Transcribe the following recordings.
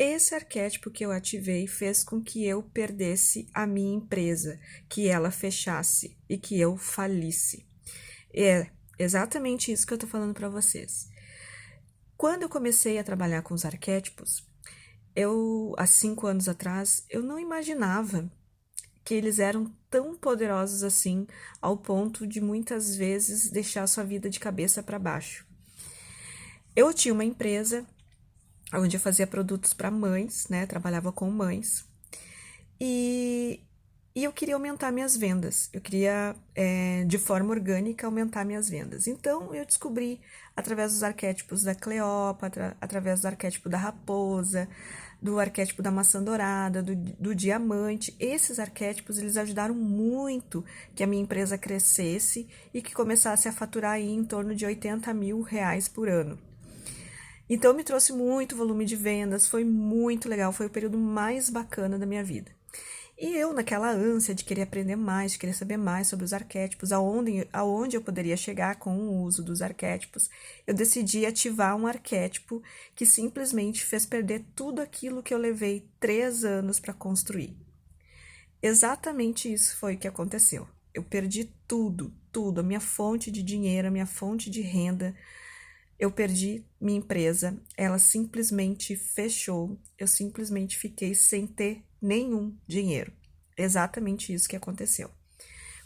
esse arquétipo que eu ativei fez com que eu perdesse a minha empresa, que ela fechasse e que eu falisse. É exatamente isso que eu tô falando para vocês. Quando eu comecei a trabalhar com os arquétipos, há 5 anos atrás, eu não imaginava que eles eram tão poderosos assim, ao ponto de muitas vezes deixar sua vida de cabeça para baixo. Eu tinha uma empresa onde eu fazia produtos para mães, né? Trabalhava com mães. E, e eu queria aumentar minhas vendas. Eu queria, de forma orgânica, aumentar minhas vendas. Então, eu descobri, através dos arquétipos da Cleópatra, através do arquétipo da raposa, do arquétipo da maçã dourada, do diamante. Esses arquétipos, eles ajudaram muito que a minha empresa crescesse e que começasse a faturar aí em torno de R$ 80.000 por ano. Então, me trouxe muito volume de vendas, foi muito legal, foi o período mais bacana da minha vida. E eu, naquela ânsia de querer aprender mais, de querer saber mais sobre os arquétipos, aonde eu poderia chegar com o uso dos arquétipos, eu decidi ativar um arquétipo que simplesmente fez perder tudo aquilo que eu levei 3 anos para construir. Exatamente isso foi o que aconteceu. Eu perdi tudo, tudo, a minha fonte de dinheiro, a minha fonte de renda. Eu perdi minha empresa, ela simplesmente fechou, eu simplesmente fiquei sem ter nenhum dinheiro. Exatamente isso que aconteceu.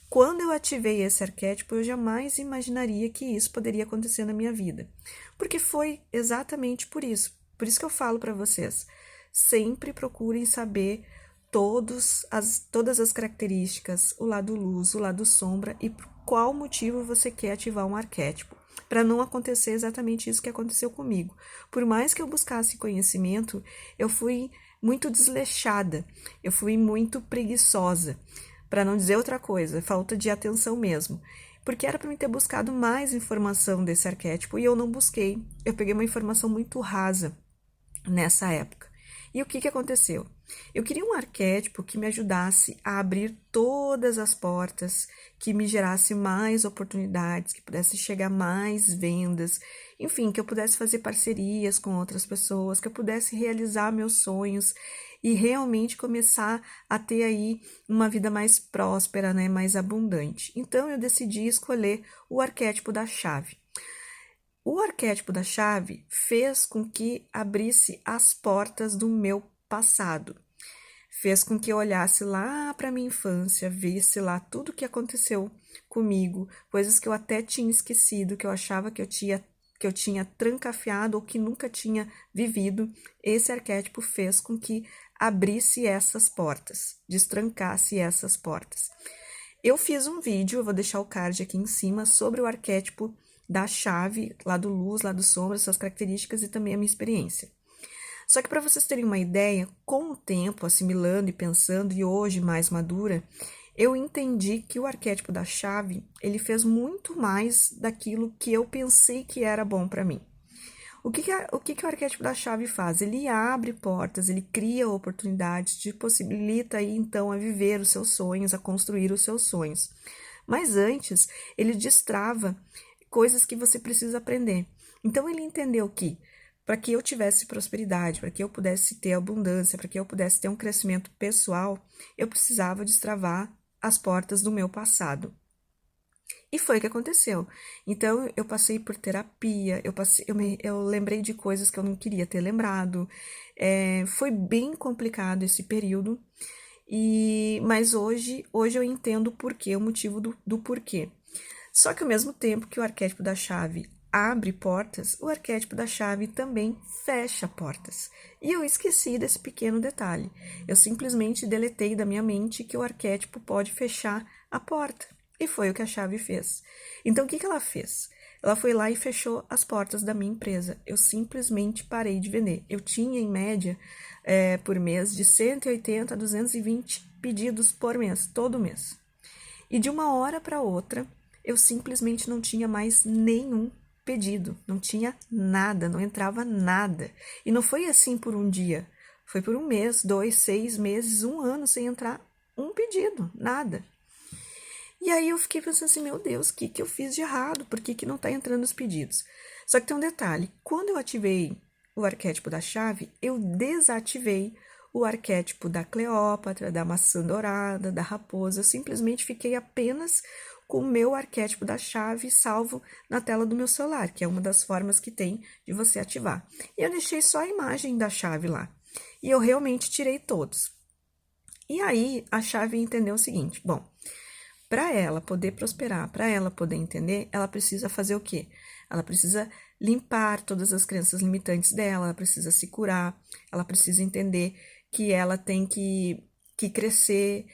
Quando eu ativei esse arquétipo, eu jamais imaginaria que isso poderia acontecer na minha vida, porque foi exatamente por isso. Por isso que eu falo para vocês, sempre procurem saber todas as características, o lado luz, o lado sombra e por qual motivo você quer ativar um arquétipo, para não acontecer exatamente isso que aconteceu comigo. Por mais que eu buscasse conhecimento, eu fui muito desleixada, eu fui muito preguiçosa, para não dizer outra coisa, falta de atenção mesmo. Porque era para mim ter buscado mais informação desse arquétipo e eu não busquei. Eu peguei uma informação muito rasa nessa época. E o que aconteceu? Eu queria um arquétipo que me ajudasse a abrir todas as portas, que me gerasse mais oportunidades, que pudesse chegar mais vendas, enfim, que eu pudesse fazer parcerias com outras pessoas, que eu pudesse realizar meus sonhos e realmente começar a ter aí uma vida mais próspera, né, mais abundante. Então eu decidi escolher o arquétipo da chave. O arquétipo da chave fez com que abrisse as portas do meu passado. Fez com que eu olhasse lá para minha infância, visse lá tudo o que aconteceu comigo, coisas que eu até tinha esquecido, que eu achava que eu tinha trancafiado ou que nunca tinha vivido. Esse arquétipo fez com que abrisse essas portas, destrancasse essas portas. Eu fiz um vídeo, eu vou deixar o card aqui em cima, sobre o arquétipo da chave, lado luz, lado sombra, suas características e também a minha experiência. Só que para vocês terem uma ideia, com o tempo, assimilando e pensando, e hoje mais madura, eu entendi que o arquétipo da chave, ele fez muito mais daquilo que eu pensei que era bom para mim. O que o arquétipo da chave faz? Ele abre portas, ele cria oportunidades, te possibilita aí então a viver os seus sonhos, a construir os seus sonhos. Mas antes, ele destrava coisas que você precisa aprender. Então ele entendeu que para que eu tivesse prosperidade, para que eu pudesse ter abundância, para que eu pudesse ter um crescimento pessoal, eu precisava destravar as portas do meu passado. E foi o que aconteceu. Então, eu passei por terapia, eu lembrei de coisas que eu não queria ter lembrado. Foi bem complicado esse período, mas hoje eu entendo o porquê, o motivo do porquê. Só que ao mesmo tempo que o arquétipo da chave abre portas, o arquétipo da chave também fecha portas. E eu esqueci desse pequeno detalhe. Eu simplesmente deletei da minha mente que o arquétipo pode fechar a porta. E foi o que a chave fez. Então, o que ela fez? Ela foi lá e fechou as portas da minha empresa. Eu simplesmente parei de vender. Eu tinha, em média, por mês, de 180 a 220 pedidos por mês, todo mês. E de uma hora para outra, eu simplesmente não tinha mais nenhum pedido. Não tinha nada, não entrava nada. E não foi assim por um dia. Foi por um mês, 2, 6 meses, um ano sem entrar um pedido, nada. E aí eu fiquei pensando assim, meu Deus, o que eu fiz de errado? Por que não tá entrando os pedidos? Só que tem um detalhe, quando eu ativei o arquétipo da chave, eu desativei o arquétipo da Cleópatra, da maçã dourada, da raposa. Eu simplesmente fiquei apenas com o meu arquétipo da chave salvo na tela do meu celular, que é uma das formas que tem de você ativar. E eu deixei só a imagem da chave lá. E eu realmente tirei todos. E aí a chave entendeu o seguinte: bom, para ela poder prosperar, para ela poder entender, ela precisa fazer o quê? Ela precisa limpar todas as crenças limitantes dela, ela precisa se curar, ela precisa entender que ela tem que crescer,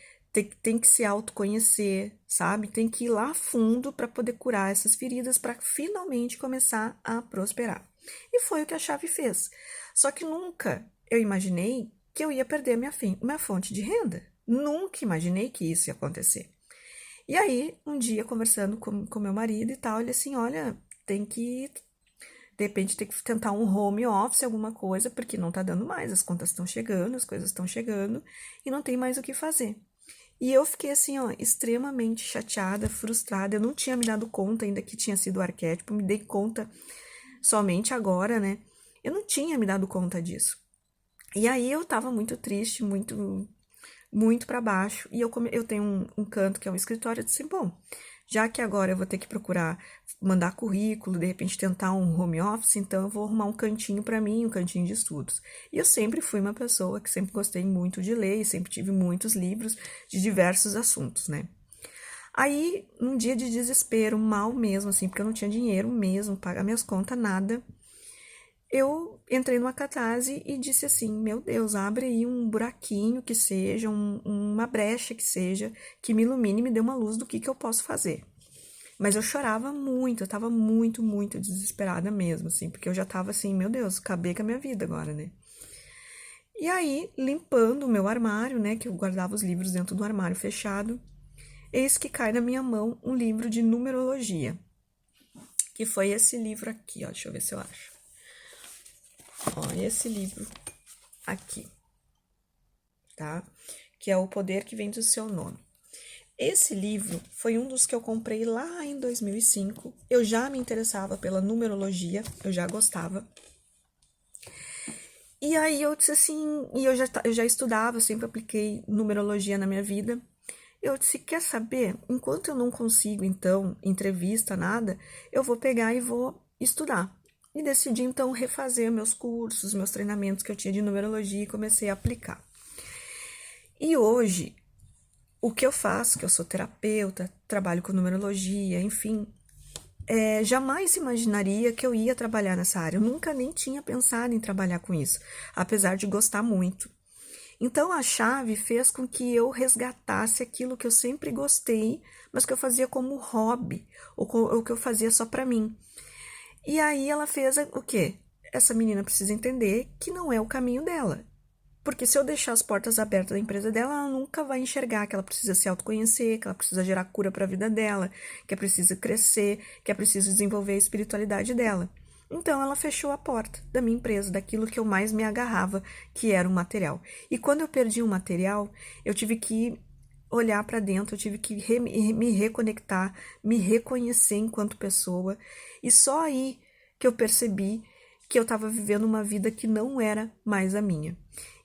tem que se autoconhecer, sabe? Tem que ir lá fundo para poder curar essas feridas, para finalmente começar a prosperar. E foi o que a chave fez. Só que nunca eu imaginei que eu ia perder minha fonte de renda. Nunca imaginei que isso ia acontecer. E aí, um dia, conversando com meu marido e tal, ele assim, olha, de repente, tem que tentar um home office, alguma coisa, porque não tá dando mais, as contas estão chegando, as coisas estão chegando, e não tem mais o que fazer. E eu fiquei assim, ó, extremamente chateada, frustrada, eu não tinha me dado conta ainda que tinha sido o arquétipo, me dei conta somente agora, né? Eu não tinha me dado conta disso. E aí eu tava muito triste, muito para baixo. E eu tenho um canto que é um escritório. Eu disse, bom, já que agora eu vou ter que procurar mandar currículo, de repente tentar um home office, então eu vou arrumar um cantinho para mim, um cantinho de estudos. E eu sempre fui uma pessoa que sempre gostei muito de ler, e sempre tive muitos livros de diversos assuntos, né? Aí, num dia de desespero, mal mesmo, assim, porque eu não tinha dinheiro mesmo, pagar minhas contas, nada, eu entrei numa catarse e disse assim, meu Deus, abre aí um buraquinho que seja, uma brecha que seja, que me ilumine e me dê uma luz do que eu posso fazer. Mas eu chorava muito, eu tava muito desesperada mesmo, assim, porque eu já tava assim, meu Deus, acabei com a minha vida agora, né? E aí, limpando o meu armário, né, que eu guardava os livros dentro do armário fechado, eis que cai na minha mão um livro de numerologia, que foi esse livro aqui, ó, deixa eu ver se eu acho. Ó, esse livro aqui, tá? Que é O Poder que Vem do Seu Nome. Esse livro foi um dos que eu comprei lá em 2005. Eu já me interessava pela numerologia, eu já gostava. E aí eu disse assim, e eu já estudava, eu sempre apliquei numerologia na minha vida. Eu disse, quer saber? Enquanto eu não consigo, então, entrevista, nada, eu vou pegar e vou estudar. E decidi, então, refazer meus cursos, meus treinamentos que eu tinha de numerologia e comecei a aplicar. E hoje, o que eu faço, que eu sou terapeuta, trabalho com numerologia, enfim, jamais imaginaria que eu ia trabalhar nessa área. Eu nunca nem tinha pensado em trabalhar com isso, apesar de gostar muito. Então a chave fez com que eu resgatasse aquilo que eu sempre gostei, mas que eu fazia como hobby, ou que eu fazia só para mim. E aí ela fez o quê? Essa menina precisa entender que não é o caminho dela. Porque se eu deixar as portas abertas da empresa dela, ela nunca vai enxergar que ela precisa se autoconhecer, que ela precisa gerar cura para a vida dela, que é preciso crescer, que é preciso desenvolver a espiritualidade dela. Então ela fechou a porta da minha empresa, daquilo que eu mais me agarrava, que era o material. E quando eu perdi o material, eu tive que olhar para dentro, eu tive que me reconectar, me reconhecer enquanto pessoa. E só aí que eu percebi que eu estava vivendo uma vida que não era mais a minha.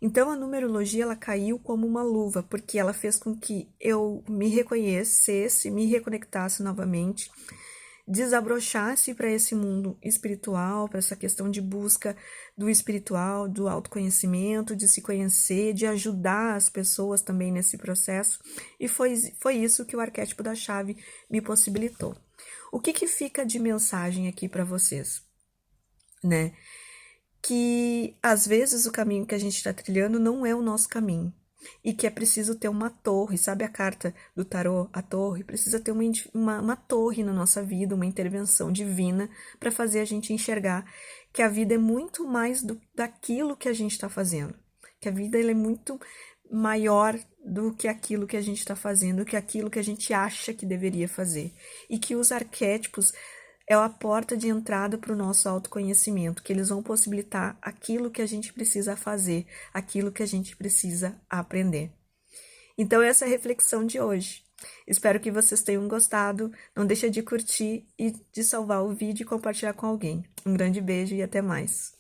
Então a numerologia ela caiu como uma luva, porque ela fez com que eu me reconhecesse, me reconectasse novamente, desabrochasse para esse mundo espiritual, para essa questão de busca do espiritual, do autoconhecimento, de se conhecer, de ajudar as pessoas também nesse processo. E foi isso que o arquétipo da chave me possibilitou. O que fica de mensagem aqui para vocês? Né? Que às vezes o caminho que a gente está trilhando não é o nosso caminho e que é preciso ter uma torre, sabe a carta do tarô, a torre? Precisa ter uma torre na nossa vida, uma intervenção divina para fazer a gente enxergar que a vida é muito mais daquilo que a gente está fazendo, que a vida ela é muito maior do que aquilo que a gente está fazendo, do que aquilo que a gente acha que deveria fazer e que os arquétipos é a porta de entrada para o nosso autoconhecimento, que eles vão possibilitar aquilo que a gente precisa fazer, aquilo que a gente precisa aprender. Então, essa é a reflexão de hoje. Espero que vocês tenham gostado. Não deixa de curtir e de salvar o vídeo e compartilhar com alguém. Um grande beijo e até mais.